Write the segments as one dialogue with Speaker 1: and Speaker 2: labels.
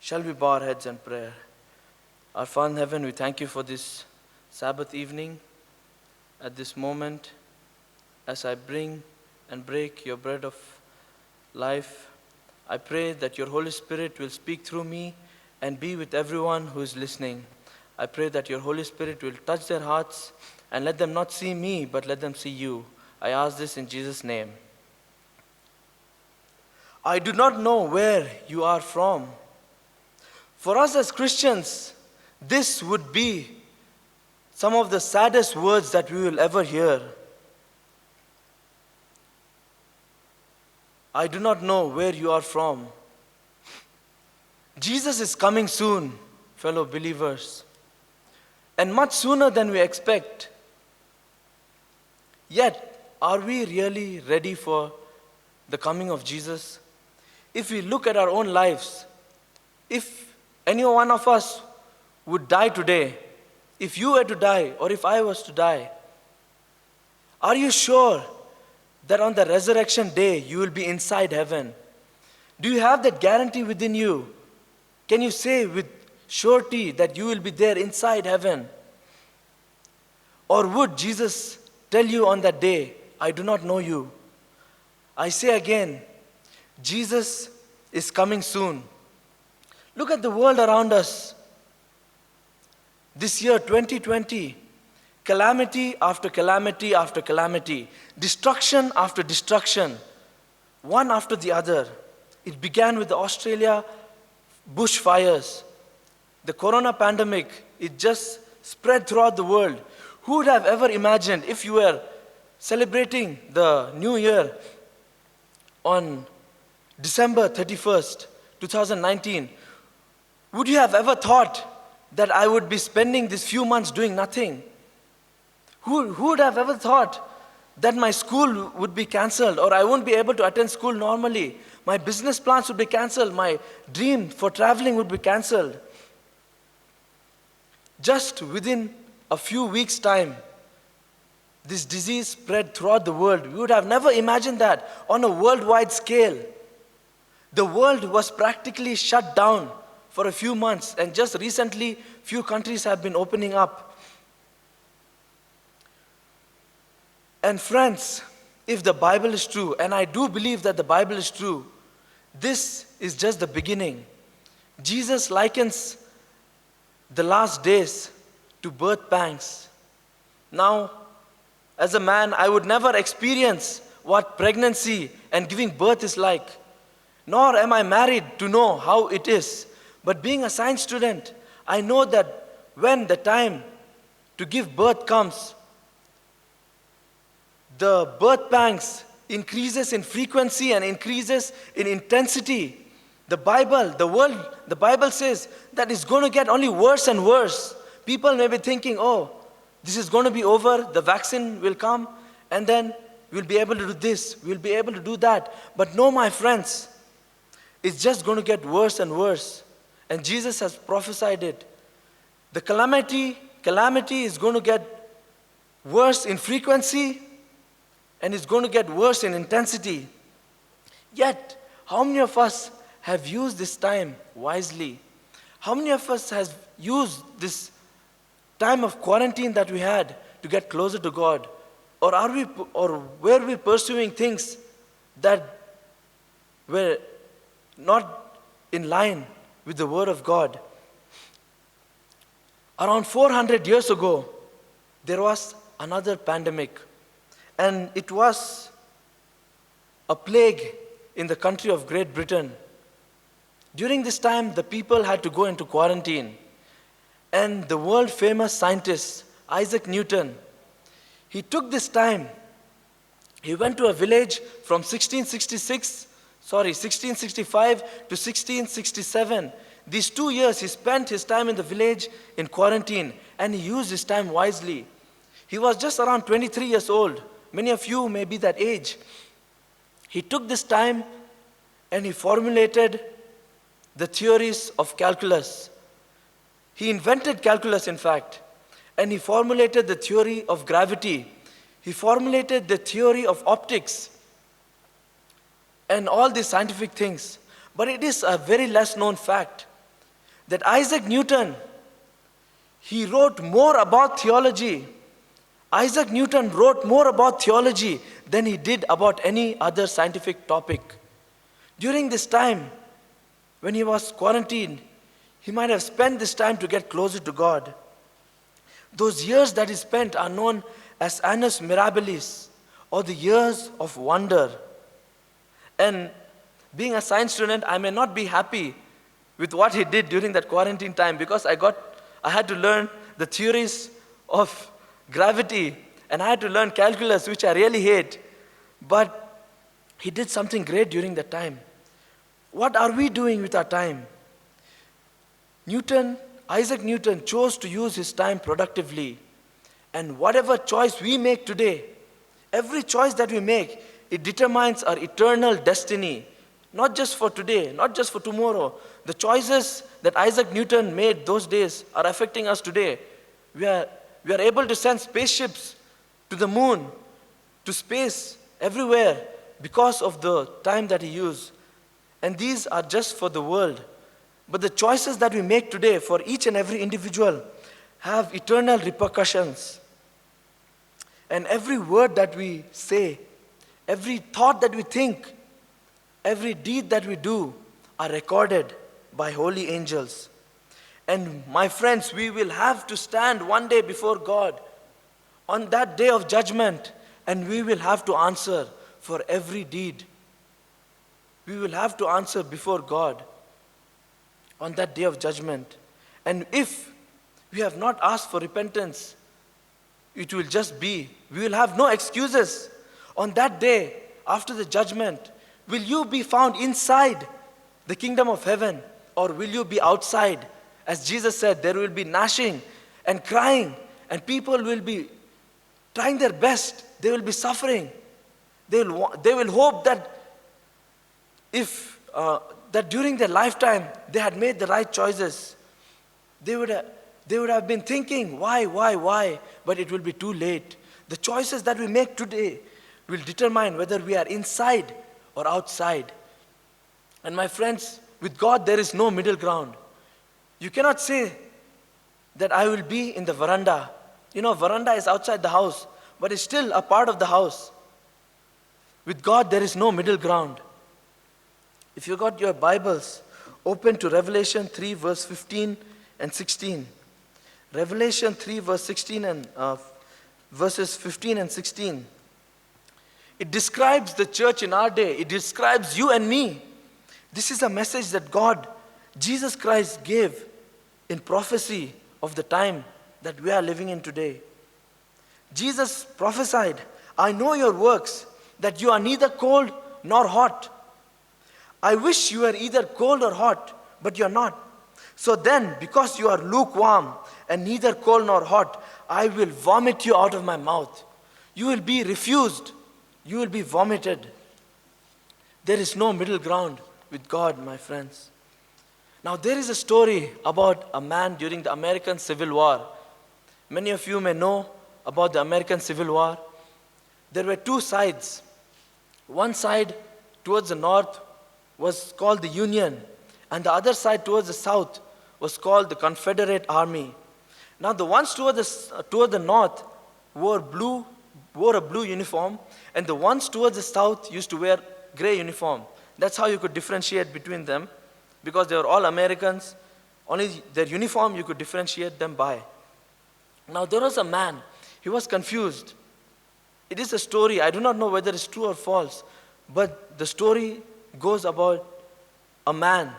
Speaker 1: Shall we bow our heads in prayer? Our Father in heaven, we thank you for this Sabbath evening. At this moment, as I bring and break your bread of life, I pray that your Holy Spirit will speak through me and be with everyone who is listening. I pray that your Holy Spirit will touch their hearts and let them not see me, but let them see you. I ask this in Jesus' name. I do not know where you are from. For us as Christians, this would be some of the saddest words that we will ever hear. I do not know where you are from. Jesus is coming soon, fellow believers, and much sooner than we expect. Yet, are we really ready for the coming of Jesus? If we look at our own lives, if any one of us would die today, if you were to die or if I was to die, are you sure that on the resurrection day you will be inside heaven? Do you have that guarantee within you? Can you say with surety that you will be there inside heaven? Or would Jesus tell you on that day, I do not know you? I say again, Jesus is coming soon. Look at the world around us. This year, 2020, calamity after calamity after calamity, destruction after destruction, one after the other. It began with the Australia bushfires. The corona pandemic, it just spread throughout the world. Who would have ever imagined if you were celebrating the New Year on December 31st, 2019, would you have ever thought that I would be spending these few months doing nothing? Who would have ever thought that my school would be cancelled or I won't be able to attend school normally? My business plans would be cancelled. My dream for traveling would be cancelled. Just within a few weeks' time, this disease spread throughout the world. We would have never imagined that on a worldwide scale. The world was practically shut down for a few months, and just recently, few countries have been opening up. And friends, if the Bible is true, and I do believe that the Bible is true, this is just the beginning. Jesus likens the last days to birth pangs. Now, as a man, I would never experience what pregnancy and giving birth is like, nor am I married to know how it is. But being a science student, I know that when the time to give birth comes, the birth pangs increases in frequency and increases in intensity. The Bible says that it's going to get only worse and worse. People may be thinking, oh, this is going to be over, the vaccine will come, and then we'll be able to do this, we'll be able to do that. But no, my friends, it's just going to get worse and worse. And Jesus has prophesied it. The calamity is going to get worse in frequency and it's going to get worse in intensity. Yet, how many of us have used this time wisely? How many of us has used this time of quarantine that we had to get closer to God? Or were we pursuing things that were not in line with the Word of God? Around 400 years ago, there was another pandemic, and it was a plague in the country of Great Britain. During this time, the people had to go into quarantine, and the world-famous scientist, Isaac Newton, he took this time. He went to a village from 1665 to 1667. These 2 years, he spent his time in the village in quarantine, and he used his time wisely. He was just around 23 years old. Many of you may be that age. He took this time and he formulated the theories of calculus. He invented calculus, in fact, and he formulated the theory of gravity. He formulated the theory of optics and all these scientific things. But it is a very less known fact that Isaac Newton, he wrote more about theology. Isaac Newton wrote more about theology than he did about any other scientific topic. During this time, when he was quarantined, he might have spent this time to get closer to God. Those years that he spent are known as annus mirabilis, or the years of wonder. And being a science student, I may not be happy with what he did during that quarantine time, because I had to learn the theories of gravity, and I had to learn calculus, which I really hate. But he did something great during that time. What are we doing with our time? Isaac Newton chose to use his time productively. And whatever choice we make today, every choice that we make, it determines our eternal destiny. Not just for today, not just for tomorrow. The choices that Isaac Newton made those days are affecting us today. We are able to send spaceships to the moon, to space, everywhere, because of the time that he used. And these are just for the world. But the choices that we make today for each and every individual have eternal repercussions. And every word that we say, every thought that we think, every deed that we do are recorded by holy angels. And my friends, we will have to stand one day before God on that day of judgment, and we will have to answer for every deed. We will have to answer before God on that day of judgment. And if we have not asked for repentance, it will just be, we will have no excuses. On that day, after the judgment, will you be found inside the kingdom of heaven, or will you be outside? As Jesus said, there will be gnashing and crying, and people will be trying their best. They will be suffering. They will hope that that during their lifetime they had made the right choices. They would have been thinking, why? But it will be too late. The choices that we make today will determine whether we are inside or outside. And my friends, with God there is no middle ground. You cannot say that I will be in the veranda. You know, veranda is outside the house, but it's still a part of the house. With God there is no middle ground. If you got your Bibles, open to Revelation 3 verse 15 and 16. Revelation 3 verse 16 and verses 15 and 16. It describes the church in our day. It describes you and me. This is a message that Jesus Christ gave in prophecy of the time that we are living in today. Jesus prophesied, I know your works, that you are neither cold nor hot. I wish you were either cold or hot, but you are not. So then, because you are lukewarm and neither cold nor hot, I will vomit you out of my mouth. You will be refused. You will be vomited. There is no middle ground with God, my friends. Now, there is a story about a man during the American Civil War. Many of you may know about the American Civil War. There were two sides. One side towards the north was called the Union, and the other side towards the south was called the Confederate Army. Now the ones toward the north wore a blue uniform, and the ones towards the south used to wear gray uniform. That's how you could differentiate between them, because they were all Americans. Only their uniform you could differentiate them by. Now there was a man, he was confused. It is a story, I do not know whether it's true or false, but the story goes about a man.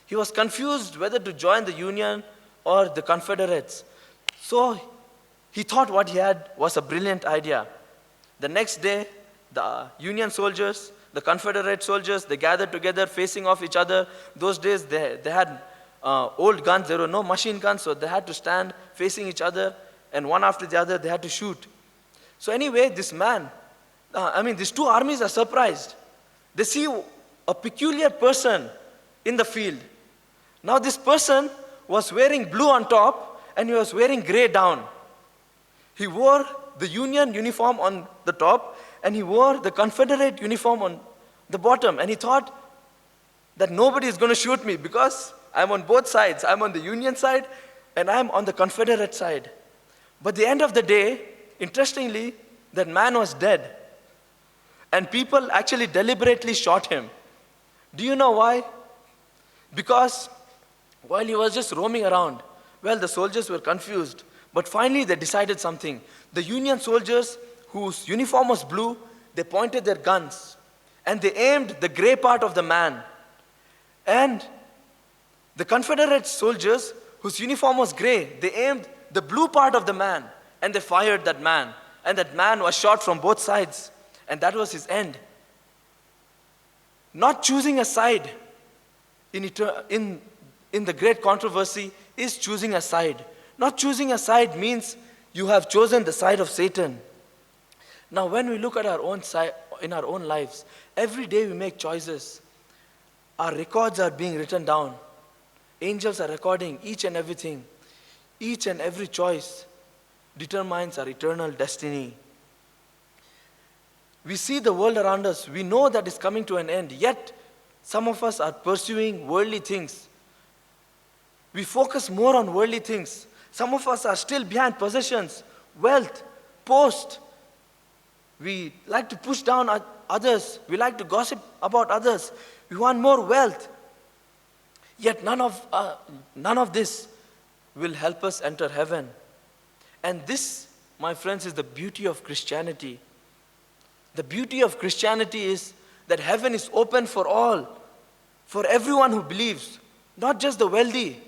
Speaker 1: He was confused whether to join the Union or the Confederates. So he thought what he had was a brilliant idea. The next day, the Union soldiers, the Confederate soldiers, they gathered together facing off each other. Those days they had old guns, there were no machine guns, so they had to stand facing each other, and one after the other they had to shoot. So anyway, these two armies are surprised. They see a peculiar person in the field. Now this person was wearing blue on top and he was wearing gray down. He wore the Union uniform on the top and he wore the Confederate uniform on the bottom, and he thought that nobody is going to shoot me because I'm on both sides. I'm on the Union side and I'm on the Confederate side. But at the end of the day, interestingly, that man was dead. And people actually deliberately shot him. Do you know why? Because while he was just roaming around, well, the soldiers were confused. But finally, they decided something. The Union soldiers, whose uniform was blue, they pointed their guns and they aimed the gray part of the man. And the Confederate soldiers, whose uniform was gray, they aimed the blue part of the man and they fired that man. And that man was shot from both sides. And that was his end. Not choosing a side in the great controversy is choosing a side. Not choosing a side means you have chosen the side of Satan. Now, when we look at our own side, in our own lives, every day we make choices. Our records are being written down. Angels are recording each and everything. Each and every choice determines our eternal destiny. We see the world around us. We know that it's coming to an end. Yet, some of us are pursuing worldly things. We focus more on worldly things. Some of us are still behind possessions, wealth, post. We like to push down others. We like to gossip about others. We want more wealth. Yet none of this will help us enter heaven. And this, my friends, is the beauty of Christianity. The beauty of Christianity is that heaven is open for all, for everyone who believes, not just the wealthy,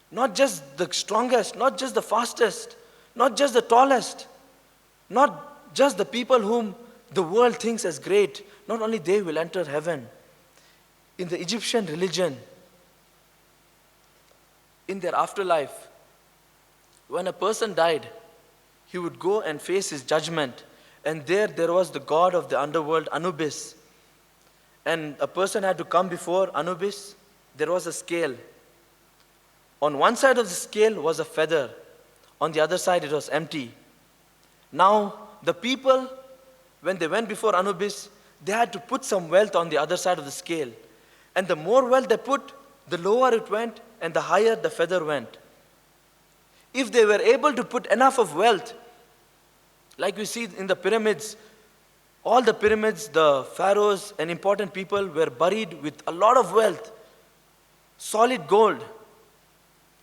Speaker 1: not just the strongest, not just the fastest, not just the tallest, not just the people whom the world thinks as great. Not only they will enter heaven. In the Egyptian religion, in their afterlife, when a person died, he would go and face his judgment. And there was the god of the underworld, Anubis. And a person had to come before Anubis. There was a scale. On one side of the scale was a feather. On the other side it was empty. Now, the people, when they went before Anubis, they had to put some wealth on the other side of the scale. And the more wealth they put, the lower it went and the higher the feather went. If they were able to put enough of wealth, like we see in the pyramids, all the pyramids, the pharaohs and important people were buried with a lot of wealth, solid gold.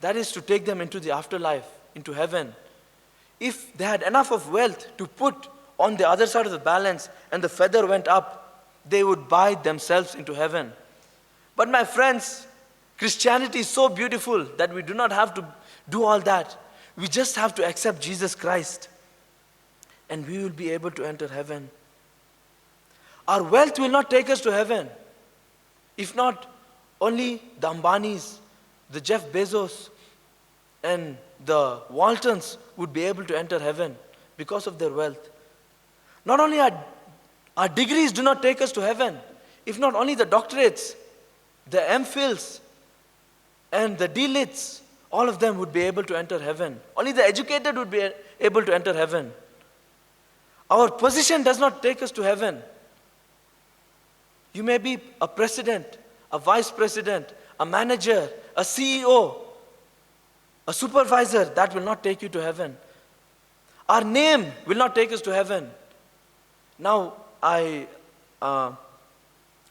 Speaker 1: That is to take them into the afterlife, into heaven. If they had enough of wealth to put on the other side of the balance and the feather went up, they would buy themselves into heaven. But my friends, Christianity is so beautiful that we do not have to do all that. We just have to accept Jesus Christ and we will be able to enter heaven. Our wealth will not take us to heaven. If not, only the Ambanis, the Jeff Bezos, and the Waltons would be able to enter heaven because of their wealth. Not only our degrees do not take us to heaven, if not only the doctorates, the MPhils, and the D.Lits, all of them would be able to enter heaven. Only the educated would be able to enter heaven. Our position does not take us to heaven. You may be a president, a vice president, a manager, a CEO, a supervisor. That will not take you to heaven. Our name will not take us to heaven. Now, or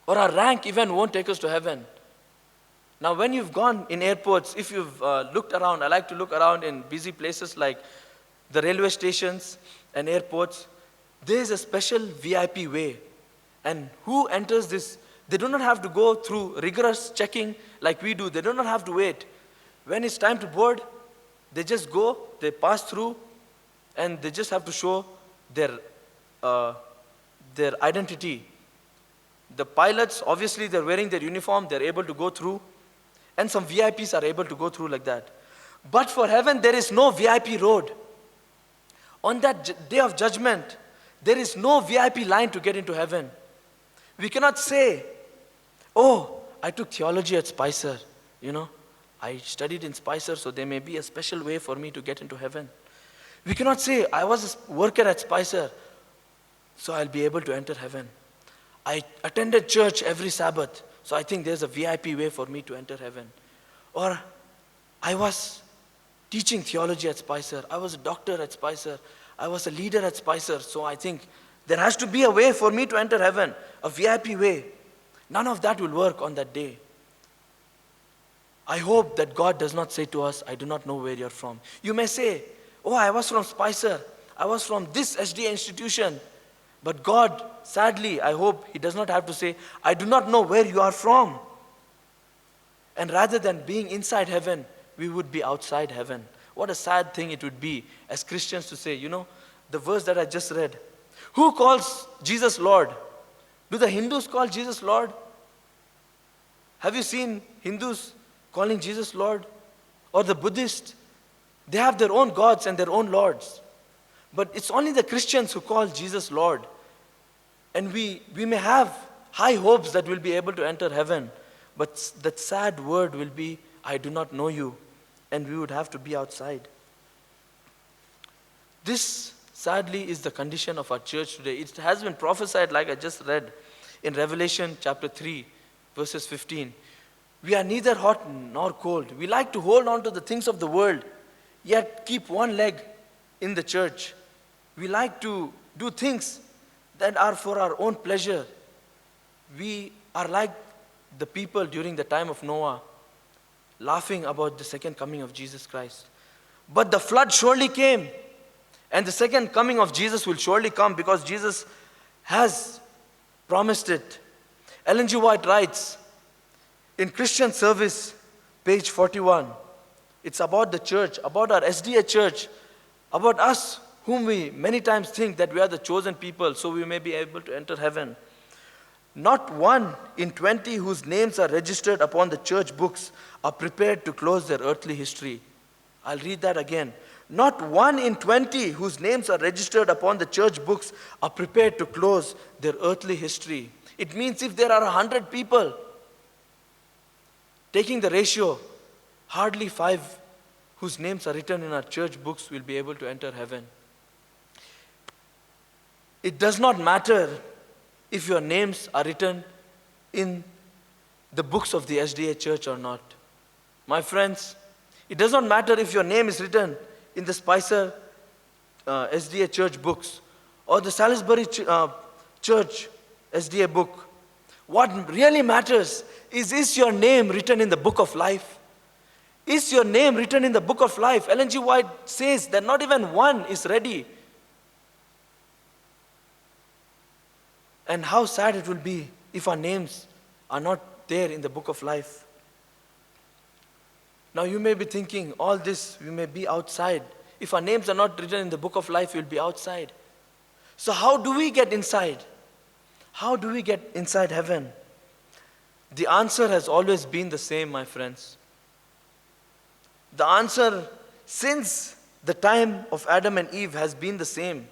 Speaker 1: our rank even won't take us to heaven. Now, when you've gone in airports, if you've looked around, I like to look around in busy places like the railway stations and airports, there is a special VIP way. And who enters this? They do not have to go through rigorous checking like we do. They do not have to wait. When it's time to board, they just go, they pass through, and they just have to show their identity. The pilots, obviously, they're wearing their uniform, they're able to go through, and some VIPs are able to go through like that. But for heaven, there is no VIP road. On that day of judgment, there is no VIP line to get into heaven. We cannot say, oh, I took theology at Spicer, I studied in Spicer, so there may be a special way for me to get into heaven. We cannot say, I was a worker at Spicer, so I'll be able to enter heaven. I attended church every Sabbath, so I think there's a VIP way for me to enter heaven. Or I was teaching theology at Spicer. I was a doctor at Spicer. I was a leader at Spicer. So I think there has to be a way for me to enter heaven, a VIP way. None of that will work on that day. I hope that God does not say to us, I do not know where you're from. You may say, oh, I was from Spicer. I was from this SDA institution. But God, sadly, I hope He does not have to say, I do not know where you are from. And rather than being inside heaven, we would be outside heaven. What a sad thing it would be as Christians to say, the verse that I just read. Who calls Jesus Lord? Do the Hindus call Jesus Lord? Have you seen Hindus calling Jesus Lord? Or the Buddhists? They have their own gods and their own lords. But it's only the Christians who call Jesus Lord. And we may have high hopes that we'll be able to enter heaven. But that sad word will be, I do not know you. And we would have to be outside. This, sadly, is the condition of our church today. It has been prophesied, like I just read, in Revelation chapter 3, verses 15. We are neither hot nor cold. We like to hold on to the things of the world, yet keep one leg in the church. We like to do things that are for our own pleasure. We are like the people during the time of Noah, laughing about the second coming of Jesus Christ. But the flood surely came, and the second coming of Jesus will surely come because Jesus has promised it. Ellen G. White writes, in Christian Service, page 41, it's about the church, about our SDA church, about us whom we many times think that we are the chosen people so we may be able to enter heaven. Not 1 in 20 whose names are registered upon the church books are prepared to close their earthly history. I'll read that again. Not 1 in 20 whose names are registered upon the church books are prepared to close their earthly history. It means if there are 100 people, taking the ratio, hardly 5 whose names are written in our church books will be able to enter heaven. It does not matter if your names are written in the books of the SDA church or not. My friends, it does not matter if your name is written in the Spicer SDA church books or the Salisbury church SDA book. What really matters is your name written in the book of life? Is your name written in the book of life? Ellen G. White says that not even one is ready. And how sad it will be if our names are not there in the book of life. Now you may be thinking, all this, we may be outside. If our names are not written in the book of life, we'll be outside. So how do we get inside? How do we get inside heaven? The answer has always been the same, my friends. The answer since the time of Adam and Eve has been the same.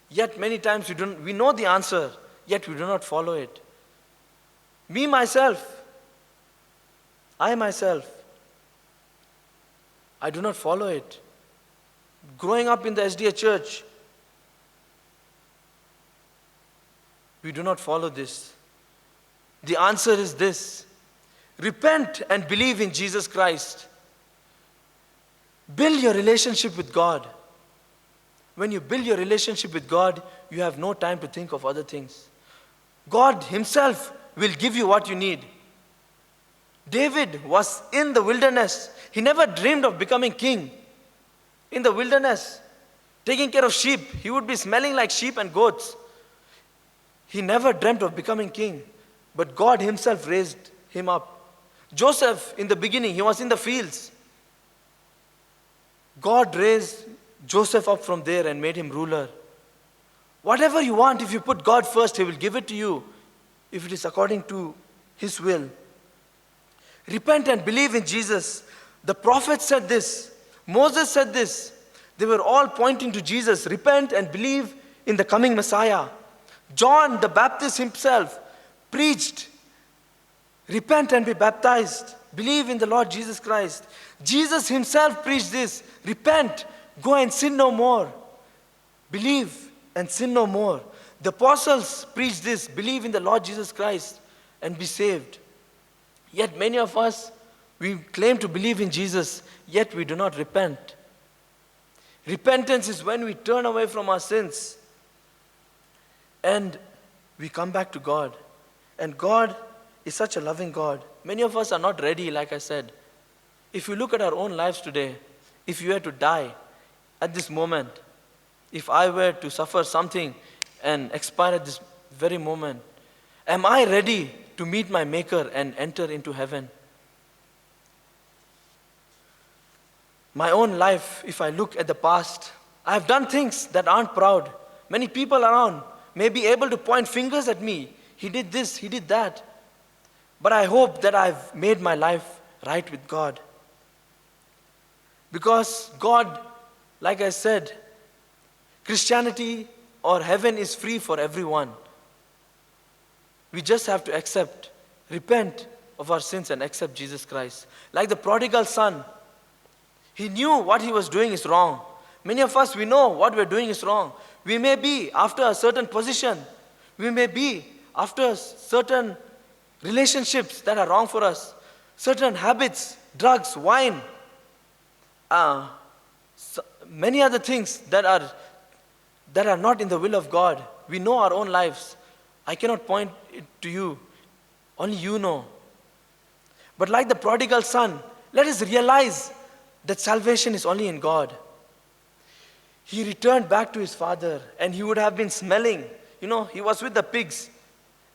Speaker 1: Yet many times we know the answer, yet we do not follow it. I myself, I do not follow it. Growing up in the SDA church, we do not follow this. The answer is this: repent and believe in Jesus Christ. Build your relationship with God. When you build your relationship with God, you have no time to think of other things. God Himself will give you what you need. David was in the wilderness. He never dreamed of becoming king. In the wilderness, taking care of sheep, he would be smelling like sheep and goats. He never dreamt of becoming king, but God Himself raised him up. Joseph, in the beginning, he was in the fields. God raised Joseph up from there and made him ruler. Whatever you want, if you put God first, He will give it to you, if it is according to His will. Repent and believe in Jesus. The prophets said this. Moses said this. They were all pointing to Jesus. Repent and believe in the coming Messiah. John the Baptist himself preached, repent and be baptized. Believe in the Lord Jesus Christ. Jesus Himself preached this. Repent, go and sin no more. Believe and sin no more. The apostles preached this. Believe in the Lord Jesus Christ and be saved. Yet many of us, We claim to believe in Jesus, yet we do not repent. Repentance is when we turn away from our sins and we come back to God. And God is such a loving God. Many of us are not ready, like I said. If you look at our own lives today, if you were to die at this moment, if I were to suffer something and expire at this very moment, am I ready to meet my Maker and enter into heaven? My own life, if I look at the past, I have done things that aren't proud. Many people around may be able to point fingers at me. He did this, he did that. But I hope that I've made my life right with God. Because God, like I said, Christianity or heaven is free for everyone. We just have to accept, repent of our sins and accept Jesus Christ. Like the prodigal son, he knew what he was doing is wrong. Many of us, we know what we're doing is wrong. We may be after a certain position. We may be after certain relationships that are wrong for us. Certain habits, drugs, wine, many other things that are not in the will of God. We know our own lives. I cannot point it to you. Only you know. But like the prodigal son, let us realize that salvation is only in God. He returned back to his father and he would have been smelling. He was with the pigs.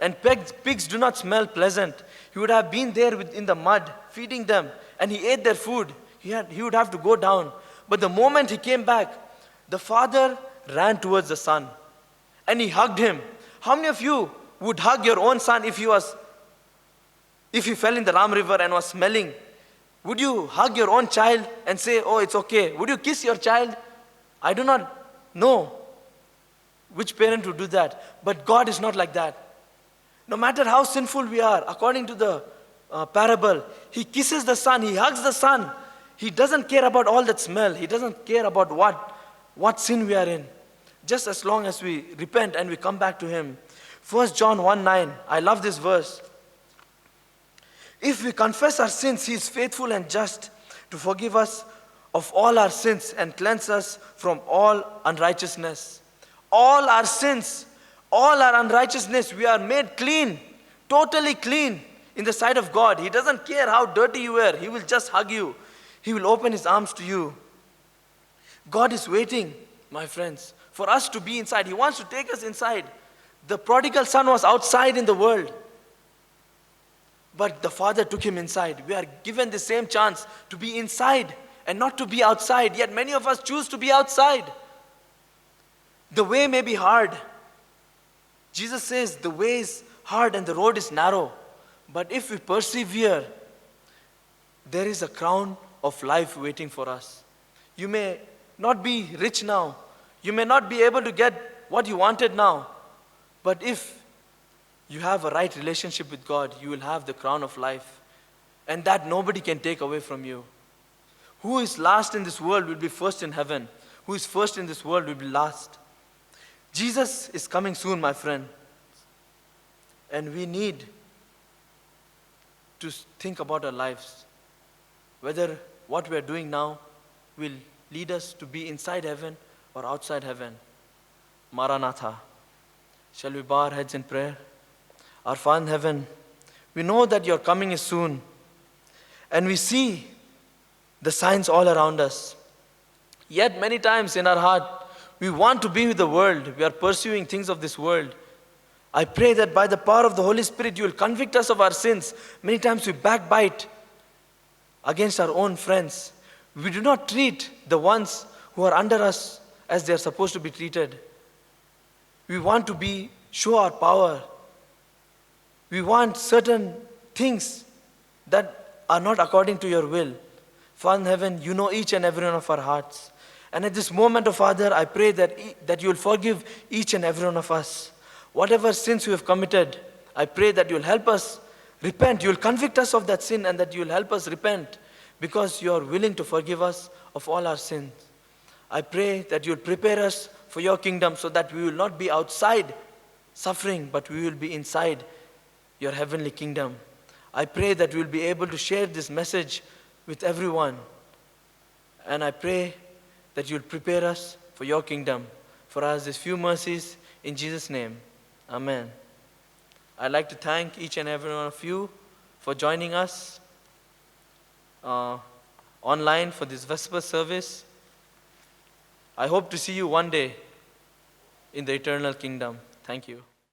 Speaker 1: And pigs do not smell pleasant. He would have been there in the mud, feeding them. And he ate their food. He would have to go down. But the moment he came back, the father ran towards the son. And he hugged him. How many of you would hug your own son if he fell in the Ram River and was smelling? Would you hug your own child and say, oh, it's okay? Would you kiss your child? I do not know which parent would do that. But God is not like that. No matter how sinful we are, according to the parable, he kisses the son, he hugs the son. He doesn't care about all that smell. He doesn't care about what sin we are in. Just as long as we repent and we come back to him. 1 John 1:9, I love this verse. If we confess our sins, he is faithful and just to forgive us of all our sins and cleanse us from all unrighteousness. All our sins, all our unrighteousness, we are made clean, totally clean in the sight of God. He doesn't care how dirty you are. He will just hug you. He will open his arms to you. God is waiting, my friends, for us to be inside. He wants to take us inside. The prodigal son was outside in the world, but the father took him inside. We are given the same chance to be inside and not to be outside. Yet many of us choose to be outside. The way may be hard. Jesus says the way is hard and the road is narrow. But if we persevere, there is a crown of life waiting for us. You may not be rich now. You may not be able to get what you wanted now. But if you have a right relationship with God, you will have the crown of life. And that nobody can take away from you. Who is last in this world will be first in heaven. Who is first in this world will be last. Jesus is coming soon, my friend. And we need to think about our lives. Whether what we are doing now will lead us to be inside heaven or outside heaven. Maranatha. Shall we bow our heads in prayer? Our Father in heaven, we know that your coming is soon. And we see the signs all around us. Yet many times in our heart, we want to be with the world. We are pursuing things of this world. I pray that by the power of the Holy Spirit, you will convict us of our sins. Many times we backbite against our own friends. We do not treat the ones who are under us as they are supposed to be treated. We want to show our power. We want certain things that are not according to your will. Father in heaven, you know each and every one of our hearts. And at this moment, oh Father, I pray that you will forgive each and every one of us. Whatever sins we have committed, I pray that you will help us repent. You will convict us of that sin and that you will help us repent because you are willing to forgive us of all our sins. I pray that you will prepare us for your kingdom so that we will not be outside suffering, but we will be inside your heavenly kingdom. I pray that we'll be able to share this message with everyone. And I pray that you'll prepare us for your kingdom. For us, these few mercies in Jesus' name. Amen. I'd like to thank each and every one of you for joining us online for this Vesper service. I hope to see you one day in the eternal kingdom. Thank you.